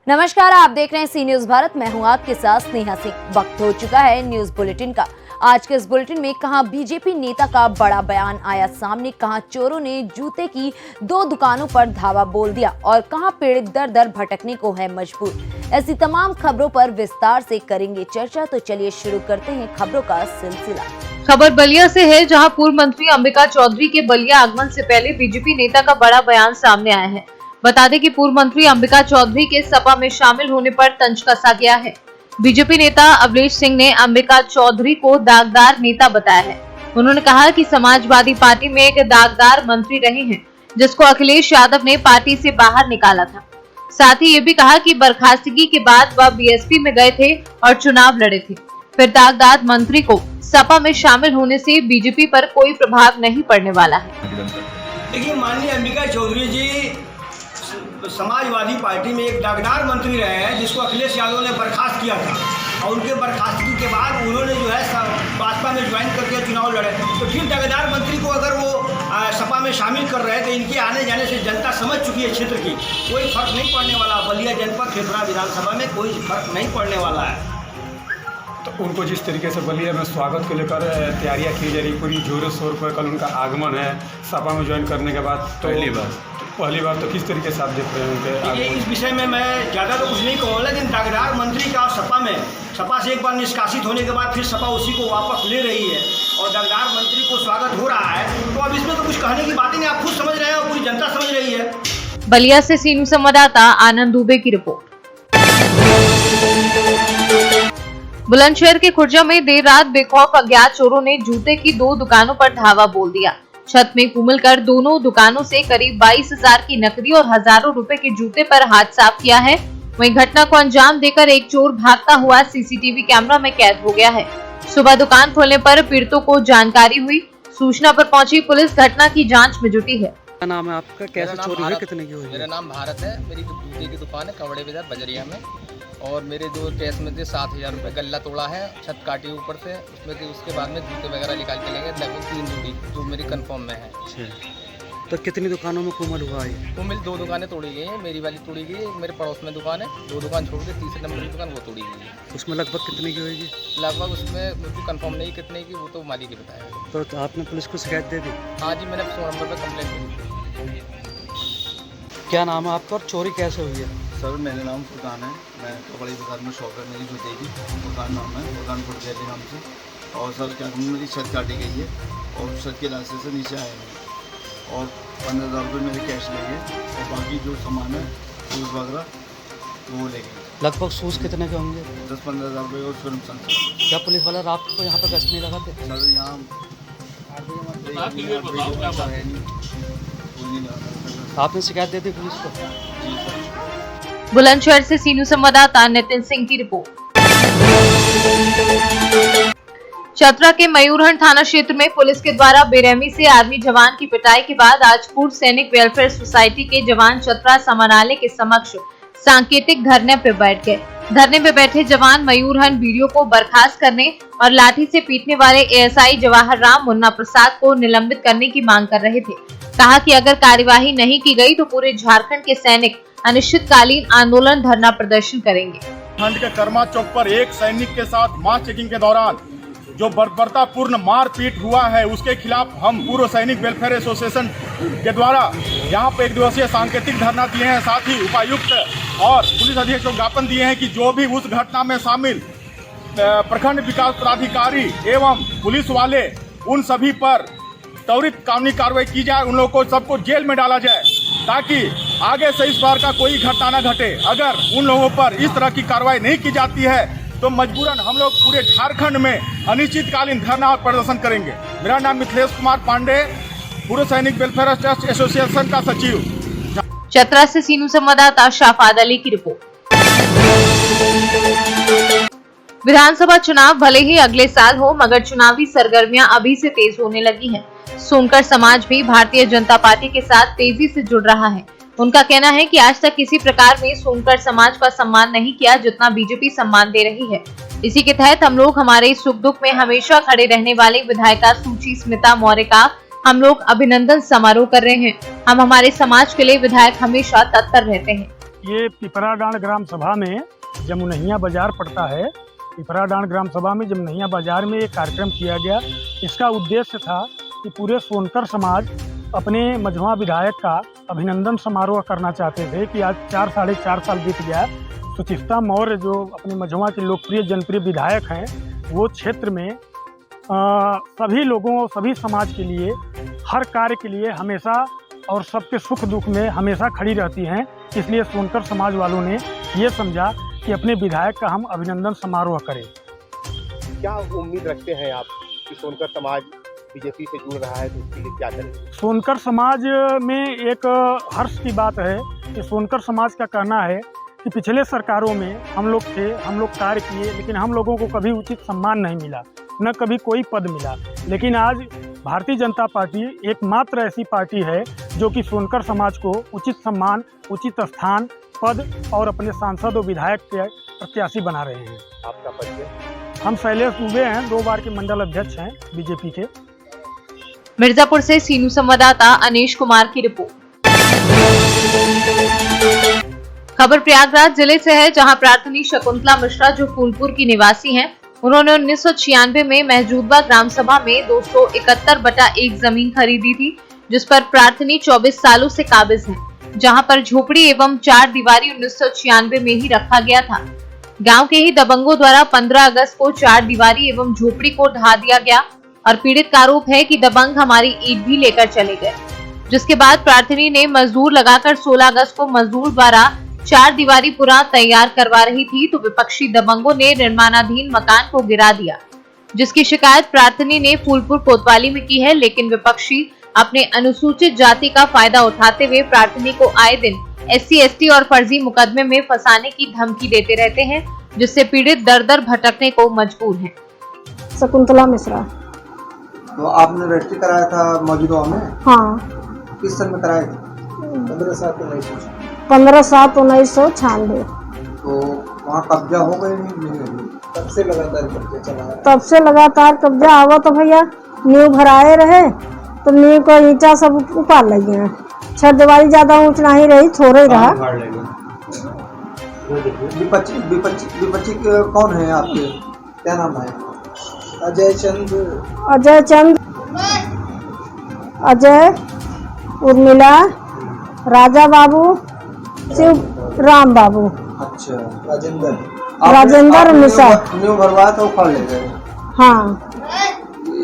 नमस्कार, आप देख रहे हैं सी न्यूज भारत। मैं हूं आपके साथ स्नेहा सिंह। वक्त हो चुका है न्यूज बुलेटिन का। आज के इस बुलेटिन में कहां बीजेपी नेता का बड़ा बयान आया सामने, कहां चोरों ने जूते की 2 दुकानों पर धावा बोल दिया और कहां पीड़ित दर दर भटकने को है मजबूर। ऐसी तमाम खबरों पर विस्तार से करेंगे चर्चा। तो चलिए शुरू करते हैं खबरों का सिलसिला। खबर बलिया से है, जहां पूर्व मंत्री अंबिका चौधरी के बलिया आगमन से पहले बीजेपी नेता का बड़ा बयान सामने आया है। बता दें कि पूर्व मंत्री अंबिका चौधरी के सपा में शामिल होने पर तंज कसा गया है। बीजेपी नेता अवलेश सिंह ने अंबिका चौधरी को दागदार नेता बताया है। उन्होंने कहा कि समाजवादी पार्टी में एक दागदार मंत्री रहे हैं, जिसको अखिलेश यादव ने पार्टी से बाहर निकाला था। साथ ही ये भी कहा कि बर्खास्तगी के बाद वह बीएसपी में गए थे और चुनाव लड़े थे। फिर दागदार मंत्री को सपा में शामिल होने से बीजेपी पर कोई प्रभाव नहीं पड़ने वाला है। देखिए, माननीय अंबिका चौधरी जी समाजवादी पार्टी में एक दागदार मंत्री रहे हैं, जिसको अखिलेश यादव ने बर्खास्त किया था और उनके बर्खास्तगी के बाद उन्होंने जो है भाजपा में ज्वाइन करके चुनाव लड़े। तो फिर दागदार मंत्री को अगर वो सपा में शामिल कर रहे हैं तो इनके आने जाने से जनता समझ चुकी है क्षेत्र की, कोई फर्क नहीं पड़ने वाला। बलिया जनपद खेपरा विधानसभा में कोई फर्क नहीं पड़ने वाला है। तो उनको जिस तरीके से बलिया में स्वागत को लेकर तैयारियां की जा रही, पूरी जोरों शोर पर कल उनका आगमन है सपा में ज्वाइन करने के बाद। तो पहली बार तो किस तरीके से आप देख रहे हैं उनके आगमन? इस विषय में मैं ज़्यादा तो कुछ नहीं कहूँगा, लेकिन दागदार मंत्री का सपा से एक बार निष्कासित होने के बाद फिर सपा उसी को वापस ले रही है और दागदार मंत्री को स्वागत हो रहा है। तो अब इसमें तो कुछ कहने की बात ही नहीं, आप खुद समझ रहे हैं और पूरी जनता समझ रही है। बलिया से सी न्यूज संवाददाता आनंद दुबे की रिपोर्ट। बुलंदशहर के खुर्जा में देर रात बेखौफ अज्ञात चोरों ने जूते की 2 दुकानों पर धावा बोल दिया। छत में कुमल कर दोनों दुकानों से करीब 22,000 की नकदी और हजारों रुपए के जूते पर हाथ साफ किया है। वहीं घटना को अंजाम देकर एक चोर भागता हुआ सीसीटीवी कैमरा में कैद हो गया है। सुबह दुकान खोलने पर पीड़ितों को जानकारी हुई। सूचना पर पहुंची पुलिस घटना की जांच में जुटी है। क्या नाम है आपका? कैसे चोरी हुई? कितने की हुई? मेरा नाम भारत है। मेरी जूते की दुकान है कवड़े बाजार बजरिया में, और मेरे जो कैश में थे 7,000 रुपये गल्ला तोड़ा है, छत काटी ऊपर से, उसमें से उसके बाद में जूते वगैरह निकाल के लेंगे लगभग 3 जोड़ी, जो मेरी कंफर्म में है। तो कितनी दुकानों में कुमल हुआ है? कुमिल 2 दुकानें तोड़ी गई हैं। मेरी वाली तोड़ी गई है, मेरे पड़ोस में दुकान है, 2 दुकान छोड़ के तीसरे नंबर की दुकान वो तोड़ी गई है। उसमें लगभग कितने की होगी? लगभग उसमें मुझे कंफर्म नहीं कितने की, वो तो मालिक ही बताया। तो आपने पुलिस को शिकायत दे दी? हाँ जी, मैंने 100 नंबर पर कंप्लेंट की। क्या नाम है आपका और चोरी कैसे हुई है? सर, मेरा नाम फुरकान है। मैं कपड़े बाजार में शॉप है मेरी, जूते की दुकान नाम है फुरकान फुटवेयर नाम से। और सर क्या मेरी छत काटी गई है और छत के रास्ते से नीचे आए हैं और 15,000 रुपये मेरे कैश ले गए और बाकी जो सामान है शूज़ वगैरह वो ले गए। लगभग शूज़ कितने के होंगे? 10-15,000 रुपये और उसका नुकसान। क्या पुलिस वाला रात को यहाँ पर गश्त नहीं लगाते? सर यहाँ आपने शिकायत दे दी पुलिस को? जी सर। बुलंदशहर से सी न्यूज संवाददाता नितिन सिंह की रिपोर्ट। चतरा के मयूरहंड थाना क्षेत्र में पुलिस के द्वारा बेरहमी से आर्मी जवान की पिटाई के बाद आज पूर्व सैनिक वेलफेयर सोसाइटी के जवान चतरा समानालय के समक्ष सांकेतिक धरने पर बैठ गए। धरने में बैठे जवान मयूरहंड वीडियो को बर्खास्त करने और लाठी से पीटने वाले एएसआई जवाहर राम मुन्ना प्रसाद को निलंबित करने की मांग कर रहे थे। कहा कि अगर कार्यवाही नहीं की गई तो पूरे झारखंड के सैनिक अनिश्चितकालीन आंदोलन धरना प्रदर्शन करेंगे। खंड के कर्मा चौक पर एक सैनिक के साथ मास चेकिंग के दौरान जो बर्बरतापूर्ण मारपीट हुआ है, उसके खिलाफ हम पूर्व सैनिक वेलफेयर एसोसिएशन के द्वारा यहाँ पे 1 दिवसीय सांकेतिक धरना दिए हैं। साथ ही उपायुक्त और पुलिस अधीक्षक को ज्ञापन दिए हैं कि जो भी उस घटना में शामिल प्रखंड विकास पदाधिकारी एवं पुलिस वाले, उन सभी पर त्वरित कानूनी कार्रवाई की जाए, उन लोगों को सबको जेल में डाला जाए, ताकि आगे से इस बार का कोई घटना न घटे। अगर उन लोगों पर इस तरह की कार्रवाई नहीं की जाती है तो मजबूरन हम लोग पूरे झारखंड में अनिश्चितकालीन धरना और प्रदर्शन करेंगे। मेरा नाम मिथिलेश कुमार पांडे, पूर्व सैनिक वेलफेयर ट्रस्ट एसोसिएशन का सचिव। चतरा से सी न्यूज संवाददाता शाफाद अली की रिपोर्ट। विधानसभा चुनाव भले ही अगले साल हो, मगर चुनावी सरगर्मियां अभी से तेज होने लगी हैं। सोनकर समाज भी भारतीय जनता पार्टी के साथ तेजी से जुड़ रहा है। उनका कहना है कि आज तक किसी प्रकार में सोनकर समाज का सम्मान नहीं किया जितना बीजेपी सम्मान दे रही है। इसी के तहत हम लोग हमारे सुख दुख में हमेशा खड़े रहने वाले विधायिका सुची स्मिता मौर्य का हम लोग अभिनंदन समारोह कर रहे हैं। हम हमारे समाज के लिए विधायक हमेशा तत्पर रहते हैं। ये पिपराडांड ग्राम सभा में जमुनहिया बाजार पड़ता है। पिपराडांड ग्राम सभा में जमुनहिया बाजार में एक कार्यक्रम किया गया। इसका उद्देश्य था कि पूरे सोनकर समाज अपने मझवा विधायक का अभिनंदन समारोह करना चाहते थे कि आज 4-4.5 साल बीत गया। सुचिस्ता मौर्य जो अपने मझवा के लोकप्रिय जनप्रिय विधायक हैं, वो क्षेत्र में सभी लोगों और सभी समाज के लिए हर कार्य के लिए हमेशा और सबके सुख दुख में हमेशा खड़ी रहती हैं। इसलिए सोनकर समाज वालों ने ये समझा कि अपने विधायक का हम अभिनंदन समारोह करें। क्या उम्मीद रखते हैं आप कि सोनकर समाज बीजेपी से जुड़ रहा है तो उसके लिए क्या करें? सोनकर समाज में एक हर्ष की बात है कि सोनकर समाज का कहना है कि पिछले सरकारों में हम लोग थे, हम लोग कार्य किए, लेकिन हम लोगों को कभी उचित सम्मान नहीं मिला, न कभी कोई पद मिला। लेकिन आज भारतीय जनता पार्टी एकमात्र ऐसी पार्टी है जो कि सोनकर समाज को उचित सम्मान, उचित स्थान, पद और अपने सांसद और विधायक के प्रत्याशी बना रहे हैं। आपका परिचय? हम शैलेश दुबे हैं, 2 बार के मंडल अध्यक्ष हैं बीजेपी के। मिर्जापुर से सीनू संवाददाता अनीश कुमार की रिपोर्ट। खबर प्रयागराज जिले से है, जहां प्रार्थनी शकुंतला मिश्रा जो फूलपुर की निवासी हैं, उन्होंने 1996 में महजूबा ग्राम सभा में 271/1 जमीन खरीदी थी, जिस पर प्रार्थनी 24 सालों से काबिज हैं, जहां पर झोपड़ी एवं 4 दीवारी 1996 में ही रखा गया था। गांव के ही दबंगों द्वारा 15 अगस्त को 4 दीवारी एवं झोपड़ी को ढा दिया गया और पीड़ित का आरोप है कि दबंग हमारी ईंट भी लेकर चले गए, जिसके बाद प्रार्थनी ने मजदूर लगाकर 16 अगस्त को मजदूर द्वारा 4 दीवारी पूरा तैयार करवा रही थी तो विपक्षी दबंगों ने निर्माणाधीन मकान को गिरा दिया, जिसकी शिकायत प्रार्थनी ने फूलपुर कोतवाली में की है। लेकिन विपक्षी अपने अनुसूचित जाति का फायदा उठाते हुए प्रार्थनी को आए दिन SC ST और फर्जी मुकदमे में फंसाने की धमकी देते रहते हैं, जिससे पीड़ित दर दर भटकने को मजबूर हैं। शकुंतला मिश्रा। तो आपने रजिस्ट्री कराया था मौजूदा में? हाँ। किस सन में कराया था? 15/7/1996। तो वहाँ कब्जा हो गए नहीं? तब से लगातार कब्जा चला है? तब से लगातार कब्जा आवा तो भैया नींव भराए रहे तो नींव का ईंटा सब उपाड़ लगे हैं। 6 दीवारी ज्यादा ऊंच नहीं रही, थोड़े ही रहा। विपक्षी कौन है आपके? क्या नाम है? अजय चंद, अजय, उर्मिला, राजा बाबू, शिव राम बाबू। अच्छा, राजेंद्र मिश्रा। न्यू भरवाया तो उखाड़ ले गए? हाँ।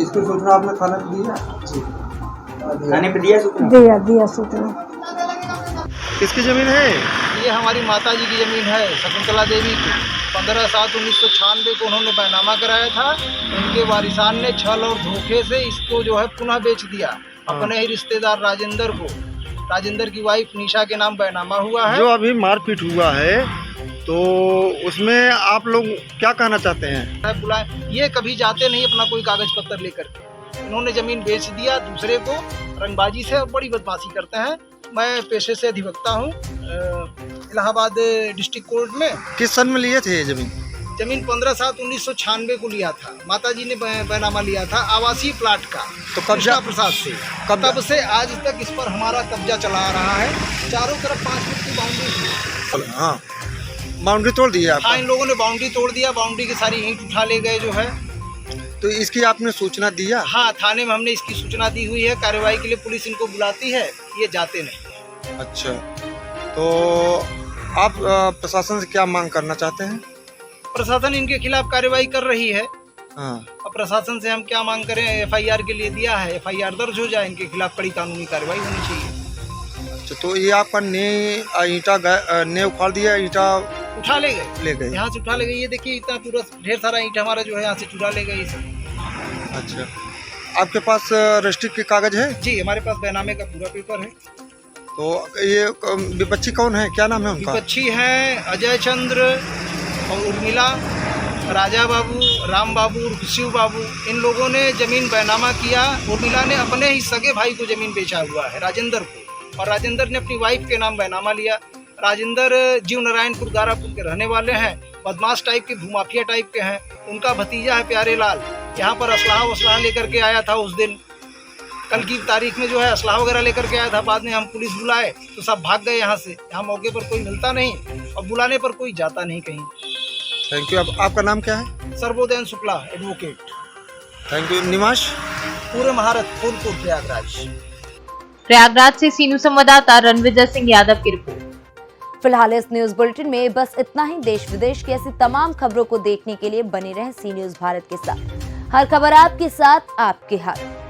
इसकी सूचना आपने थाने पे दिया? थाने पे दिया सूचना? दिया सूचना। किसकी जमीन है? ये हमारी माता जी की जमीन है, शकुंतला देवी की। 15/7/1996 को उन्होंने बैनामा कराया था। उनके वारिसान ने छल और धोखे से इसको जो है पुनः बेच दिया अपने ही रिश्तेदार राजेंद्र को। राजेंद्र की वाइफ निशा के नाम बैनामा हुआ है। जो अभी मारपीट हुआ है तो उसमें आप लोग क्या कहना चाहते हैं? बुलाए, ये कभी जाते नहीं अपना कोई कागज पत्र लेकर। इन्होंने जमीन बेच दिया दूसरे को रंगबाजी से, बड़ी बदमाशी करते हैं। मैं पेशे से अधिवक्ता हूँ इलाहाबाद डिस्ट्रिक्ट कोर्ट में। किस सन में लिए थे ये जमीन? जमीन 15/7/1996 को लिया था। माताजी ने बैनामा लिया था आवासीय प्लाट का, तो कब्जा प्रसाद से। तब से आज तक इस पर हमारा कब्जा चला आ रहा है। चारों तरफ 5 फुट की बाउंड्री थी। हाँ, बाउंड्री तोड़ दी है? हाँ, इन लोगों ने बाउंड्री तोड़ दिया। बाउंड्री की सारी ईंट उठा ले गए जो है। तो इसकी आपने सूचना दिया? हाँ, थाने में हमने इसकी सूचना दी हुई है। कार्रवाई के लिए पुलिस इनको बुलाती है, ये जाते नहीं। अच्छा, तो आप प्रशासन से क्या मांग करना चाहते हैं? प्रशासन इनके खिलाफ कार्रवाई कर रही है। हाँ। अब प्रशासन से हम क्या मांग करें? FIR के लिए दिया है, FIR दर्ज हो जाए, इनके खिलाफ कड़ी कानूनी कार्रवाई होनी चाहिए। अच्छा, तो ये आपका ने उखाड़ दिया, ईंटा उठा ले गए? यहाँ से उठा ले गए। ये देखिए इतना पूरा ढेर सारा ईंट हमारा जो है यहाँ से चुरा ले गए इसे। अच्छा, आपके पास रजिस्ट्री के कागज है? जी, हमारे पास बैनामे का पूरा पेपर है। तो ये विपक्षी कौन है, क्या नाम है उनका? विपक्षी हैं अजय चंद्र और उर्मिला, राजा बाबू, राम बाबू, शिव बाबू। इन लोगों ने जमीन बैनामा किया। उर्मिला ने अपने ही सगे भाई को जमीन बेचा हुआ है, राजेंद्र को, और राजेंद्र ने अपनी वाइफ के नाम बैनामा लिया। राजेंद्र जीव नारायणपुर गारापुर के रहने वाले हैं, बदमाश टाइप के, भूमाफिया टाइप के हैं। उनका भतीजा है प्यारे लाल, यहाँ पर असलाह वसलाह लेकर के आया था उस दिन। कल की तारीख में जो है असलाह वगैरह लेकर के आया था। बाद में हम पुलिस बुलाए तो सब भाग गए यहाँ से। यहाँ मौके पर कोई मिलता नहीं और बुलाने पर कोई जाता नहीं कहीं। Thank you. आपका नाम क्या है? सर्वोदयन शुक्ला, एडवोकेट। Thank you. निवास? पूरे महारत, फूलपुर, प्रयागराज। प्रयागराज से सीनू संवाददाता रणविजय सिंह यादव की रिपोर्ट। फिलहाल इस न्यूज बुलेटिन में बस इतना ही। देश विदेश की ऐसी तमाम खबरों को देखने के लिए बने रहें सी न्यूज भारत के साथ। हर खबर आपके साथ, आपके हाथ।